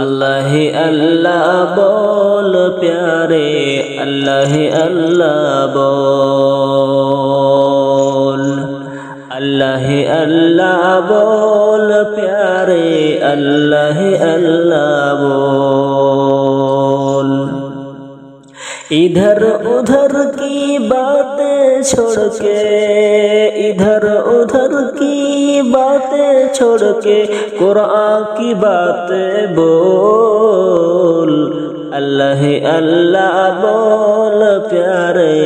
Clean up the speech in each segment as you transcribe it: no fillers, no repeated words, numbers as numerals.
اللہ اللہ بول پیارے، اللہ اللہ بول، اللہ اللہ بول پیارے، اللہ اللہ بول۔ ادھر ادھر کی باتیں چھوڑ کے، ادھر ادھر کی باتیں چھوڑ کے قرآن کی باتیں بول، اللہ اللہ بول پیارے،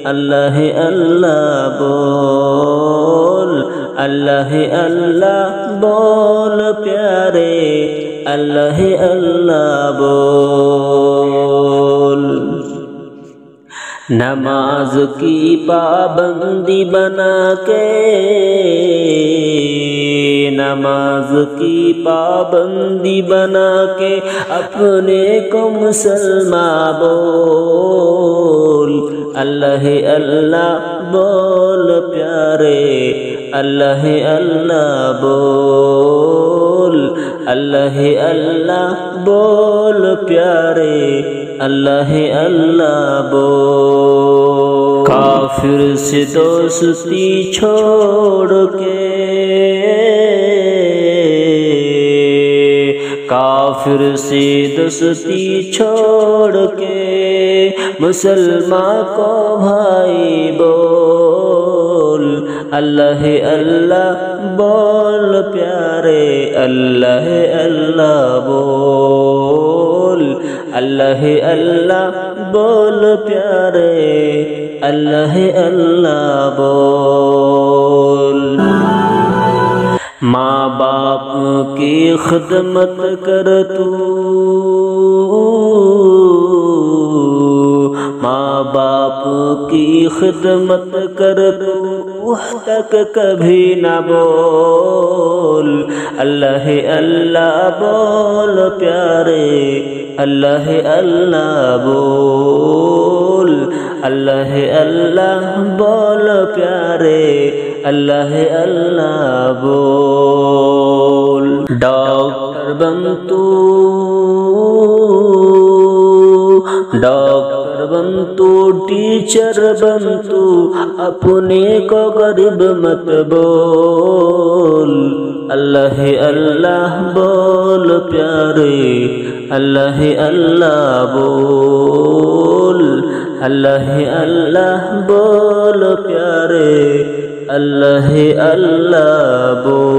اللہ اللہ بول، اللہ اللہ بول پیارے، اللہ اللہ بول۔ نماز کی پابندی بنا کے، نماز کی پابندی بنا کے اپنے کو مسلمان بول، اللہ اللہ بول پیارے، اللہ اللہ بول، اللہ اللہ بول پیارے، اللہ اللہ بول۔ کافر سے دوستی چھوڑ کے، کافر سے دوستی چھوڑ کے مسلمان کو بھائی بول، اللہ اللہ بول پیارے، اللہ اللہ بول، اللہ اللہ بول پیارے، اللہ اللہ بول۔ ماں باپ کی خدمت کر تو، ماں باپ کی خدمت کر تو تک کبھی نہ بول، اللہ اللہ بول پیارے، اللہ اللہ بول، اللہ اللہ بول پیارے، اللہ اللہ بول۔ ڈاکٹر بن تو، ڈاکٹر بن تو، ٹیچر بن تو، اپنے کو غریب مت بول، اللہ اللہ بول پیارے، اللہ اللہ بول، اللہ اللہ بول پیارے، اللہ اللہ بول۔